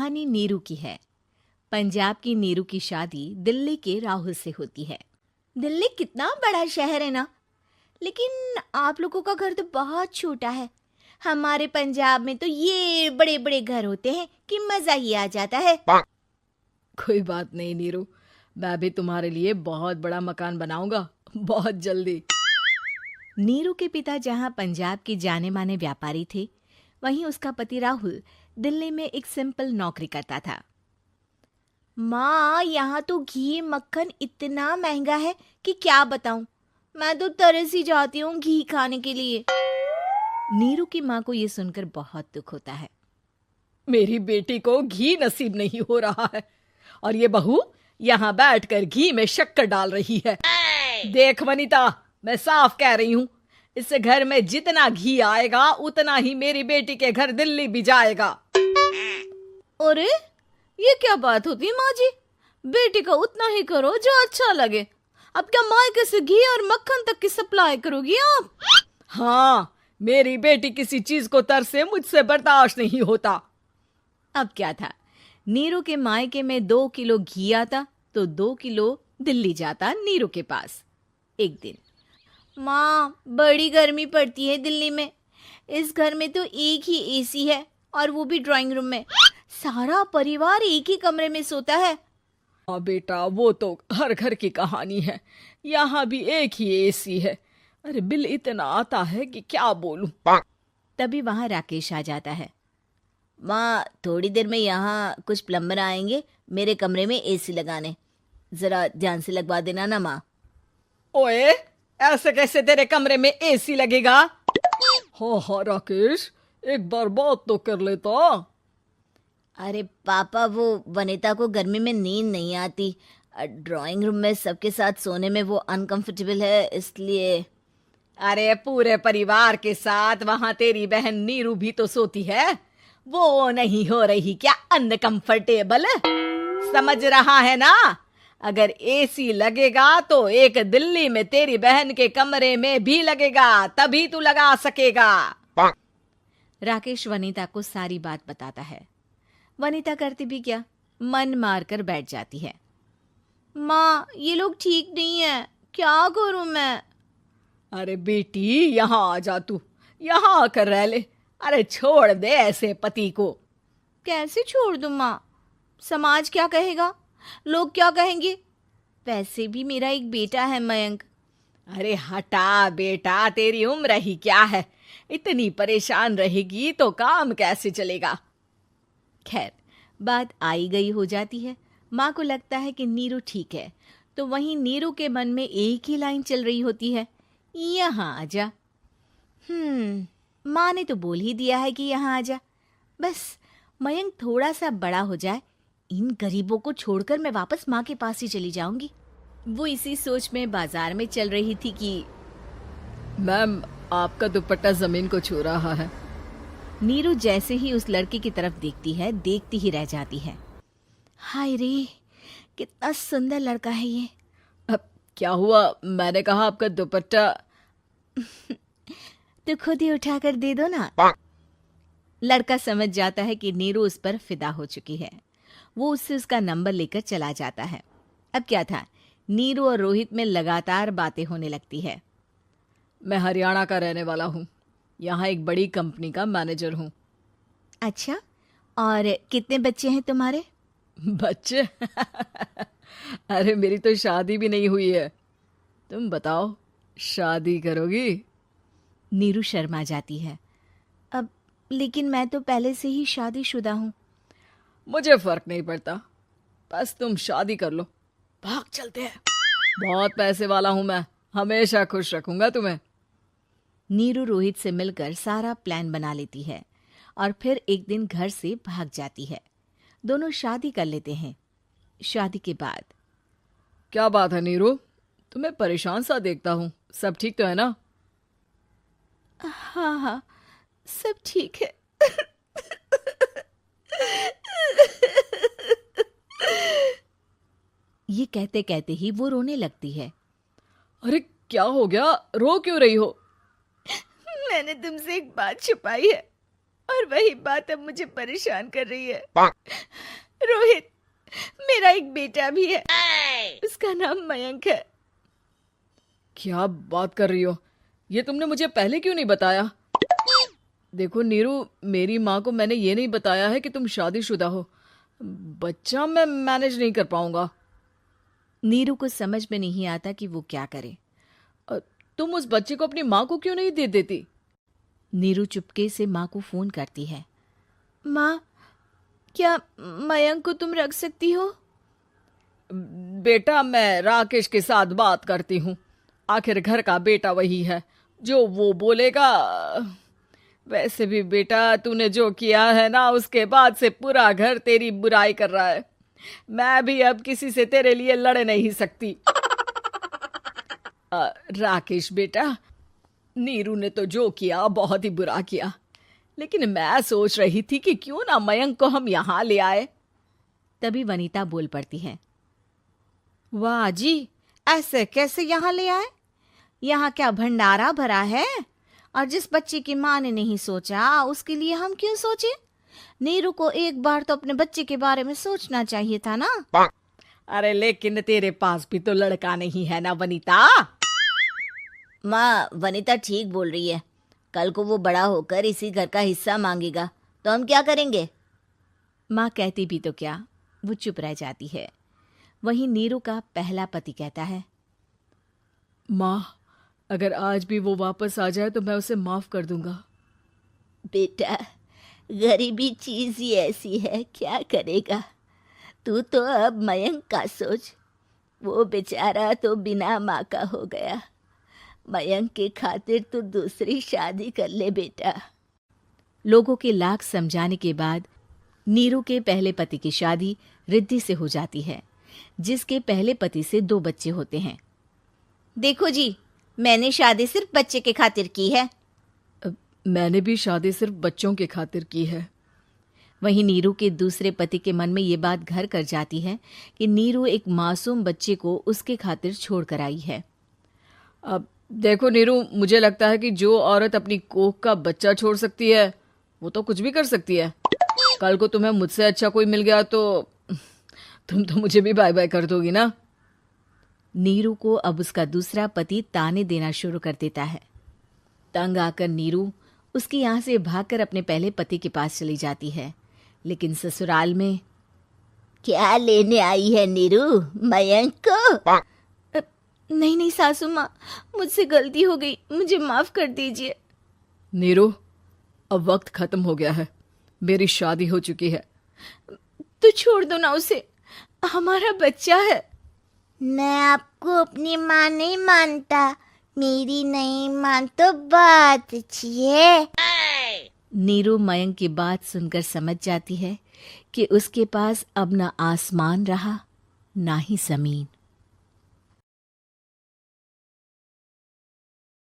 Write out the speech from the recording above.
कहानी नीरू की है। पंजाब की नीरू की शादी दिल्ली के राहुल से होती है। दिल्ली कितना बड़ा शहर है ना, लेकिन आप लोगों का घर तो बहुत छोटा है। हमारे पंजाब में तो ये बड़े बड़े घर होते हैं कि मजा ही आ जाता है। कोई बात नहीं नीरू, मैं भी तुम्हारे लिए बहुत बड़ा मकान बनाऊंगा बहुत जल्दी। नीरू के पिता जहाँ पंजाब के जाने माने व्यापारी थे, वहीं उसका पति राहुल दिल्ली में एक सिंपल नौकरी करता था। माँ, यहाँ तो घी मक्खन इतना महंगा है कि क्या बताऊं। मैं तो तरस ही जाती हूँ घी खाने के लिए। नीरू की माँ को ये सुनकर बहुत दुख होता है। मेरी बेटी को घी नसीब नहीं हो रहा है और ये बहू यहाँ बैठकर घी में शक्कर डाल रही है। देख वनिता, मैं साफ कह रही हूँ, इस घर में जितना घी आएगा उतना ही मेरी बेटी के घर दिल्ली भी जाएगा। अरे ये क्या बात होती है माँ जी? बेटी का उतना ही करो जो अच्छा लगे। अब क्या मायके से घी और मक्खन तक की सप्लाई करोगी आप? हाँ, मेरी बेटी किसी चीज को तरसे मुझसे बर्दाश्त नहीं होता। अब क्या था, नीरू के मायके में 2 किलो घी आता तो 2 किलो दिल्ली जाता नीरू के पास। एक दिन, माँ बड़ी गर्मी पड़ती है दिल्ली में। इस घर में तो एक ही एसी है और वो भी ड्राइंग रूम में। सारा परिवार एक ही कमरे में सोता है। हाँ बेटा, वो तो हर घर की कहानी है। यहाँ भी एक ही एसी है। अरे बिल इतना आता है कि क्या बोलूं। तभी वहां राकेश आ जाता है। माँ, थोड़ी देर में यहाँ कुछ प्लम्बर आएंगे मेरे कमरे में एसी लगाने। जरा ध्यान से लगवा देना ना माँ। ओए, ऐसे कैसे तेरे कमरे में एसी लगेगा? हाँ राकेश, एक बार बात तो कर लेता। अरे पापा, वो वनिता को गर्मी में नींद नहीं आती। ड्राइंग रूम में सबके साथ सोने में वो अनकंफर्टेबल है, इसलिए। अरे पूरे परिवार के साथ वहां तेरी बहन नीरू भी तो सोती है। वो नहीं हो रही क्या अनकंफर्टेबल? समझ रहा है ना? अगर एसी लगेगा तो एक दिल्ली में तेरी बहन के कमरे में भी लगेगा, तभी तू लगा सकेगा। राकेश वनिता को सारी बात बताता है। वनिता करती भी क्या, मन मारकर बैठ जाती है। माँ, ये लोग ठीक नहीं है, क्या करूं मैं? अरे बेटी, यहाँ आ जा, तू यहाँ आकर रह ले। अरे छोड़ दे ऐसे पति को। कैसे छोड़ दूं माँ? समाज क्या कहेगा, लोग क्या कहेंगे? वैसे भी मेरा एक बेटा है मयंक। अरे हटा बेटा, तेरी उम्र ही क्या है, इतनी परेशान रहेगी तो काम कैसे चलेगा। खैर, बात आई गई हो जाती है। माँ को लगता है कि नीरू ठीक है, तो वहीं नीरू के मन में एक ही लाइन चल रही होती है, यहाँ आजा। माँ ने तो बोल ही दिया है कि यहाँ आजा। बस मयंक थोड़ा सा बड़ा हो जाए, इन गरीबों को छोड़कर मैं वापस माँ के पास ही चली जाऊंगी। वो इसी सोच में बाजार में चल रही थी कि मैम, आपका दुपट्टा जमीन को छू रहा है। नीरू जैसे ही उस लड़के की तरफ देखती है, देखती ही रह जाती है। हाय रे, कितना सुंदर लड़का है ये। अब क्या हुआ? मैंने कहा आपका दुपट्टा। तो खुद ही उठाकर दे दो ना। लड़का समझ जाता है कि नीरू उस पर फिदा हो चुकी है। वो उससे उसका नंबर लेकर चला जाता है। अब क्या था, नीरू और रोहित में लगातार बातें होने लगती है। मैं हरियाणा का रहने वाला हूँ, यहाँ एक बड़ी कंपनी का मैनेजर हूँ। अच्छा, और कितने बच्चे हैं तुम्हारे? बच्चे? अरे मेरी तो शादी भी नहीं हुई है। तुम बताओ, शादी करोगी? नीरू शर्मा जाती है। अब लेकिन मैं तो पहले से ही शादीशुदा हूँ। मुझे फर्क नहीं पड़ता, बस तुम शादी कर लो, भाग चलते हैं। बहुत पैसे वाला हूं मैं, हमेशा खुश रखूंगा तुम्हें। नीरू रोहित से मिलकर सारा प्लान बना लेती है और फिर एक दिन घर से भाग जाती है। दोनों शादी कर लेते हैं। शादी के बाद, क्या बात है नीरू, तुम्हें परेशान सा देखता हूँ, सब ठीक तो है ना? हाँ हाँ, सब ठीक है। ये कहते कहते ही वो रोने लगती है। अरे क्या हो गया, रो क्यों रही हो? मैंने तुमसे एक बात छुपाई है। और वही बात अब मुझे परेशान कर रही है। रोहित, मेरा एक बेटा भी है, उसका नाम मयंक है। क्या बात कर रही हो? ये तुमने मुझे पहले क्यों नहीं बताया? देखो नीरू, मेरी माँ को मैंने ये नहीं बताया है कि तुम शादीशुदा हो। बच्चा मैं मैनेज नहीं कर पाऊंगा। नीरू को समझ में नहीं आता कि वो क्या करे। तुम उस बच्चे को अपनी माँ को क्यों नहीं दे देती? नीरू चुपके से माँ को फोन करती है। माँ, क्या मयंक को तुम रख सकती हो? बेटा, मैं राकेश के साथ बात करती हूँ। आखिर घर का बेटा वही है, जो वो बोलेगा। वैसे भी बेटा, तूने जो किया है ना, उसके बाद से पूरा घर तेरी बुराई कर रहा है। मैं भी अब किसी से तेरे लिए लड़ नहीं सकती। राकेश बेटा, नीरू ने तो जो किया बहुत ही बुरा किया, लेकिन मैं सोच रही थी कि क्यों ना मयंक को हम यहाँ ले आए। तभी वनीता बोल पड़ती है। वाह जी, ऐसे कैसे यहाँ ले आए? यहाँ क्या भंडारा भरा है? और जिस बच्चे की माँ ने नहीं सोचा, उसके लिए हम क्यों सोचे? नीरू को एक बार तो अपने बच्चे के बारे में सोचना चाहिए था ना। अरे लेकिन तेरे पास भी तो लड़का नहीं है ना वनीता। माँ, वनीता ठीक बोल रही है। कल को वो बड़ा होकर इसी घर का हिस्सा मांगेगा तो हम क्या करेंगे? माँ कहती भी तो क्या, वो चुप रह जाती है। वहीं नीरू का पहला पति कहता है। माँ, अगर आज भी वो वापस आ जाए तो मैं उसे माफ कर दूंगा। बेटा, गरीबी चीज ही ऐसी है, क्या करेगा? तू तो अब मयंक का सोच। वो बेचारा तो बिना माँ का हो गया। मयंक के खातिर तू दूसरी शादी कर ले बेटा। लोगों के लाख समझाने के बाद नीरू के पहले पति की शादी रिद्धि से हो जाती है, जिसके पहले पति से 2 बच्चे होते हैं। देखो जी, मैंने शादी सिर्फ बच्चे के खातिर की है। मैंने भी शादी सिर्फ बच्चों के खातिर की है। वहीं नीरू के दूसरे पति के मन में ये बात घर कर जाती है कि नीरू एक मासूम बच्चे को उसके खातिर छोड़ कर आई है। अब देखो नीरू, मुझे लगता है कि जो औरत अपनी कोख का बच्चा छोड़ सकती है, वो तो कुछ भी कर सकती है। कल को तुम्हें मुझसे अच्छा कोई मिल गया तो तुम तो मुझे भी बाय बाय कर दोगी ना। नीरू को अब उसका दूसरा पति ताने देना शुरू कर देता है। तंग आकर नीरू उसके यहाँ से भागकर अपने पहले पति के पास चली जाती है, लेकिन ससुराल में क्या लेने आई है नीरू, मयंक को? नहीं नहीं सासू माँ, मुझसे गलती हो गई, मुझे माफ कर दीजिए। नीरू, अब वक्त खत्म हो गया है, मेरी शादी हो चुकी है। तो छोड़ दो ना उसे, हमारा बच्चा है। मैं आपको अपनी माँ नहीं मानता, मेरी नहीं मान तो बात अच्छी है। नीरू मयंक की बात सुनकर समझ जाती है कि उसके पास अब न आसमान रहा ना ही जमीन।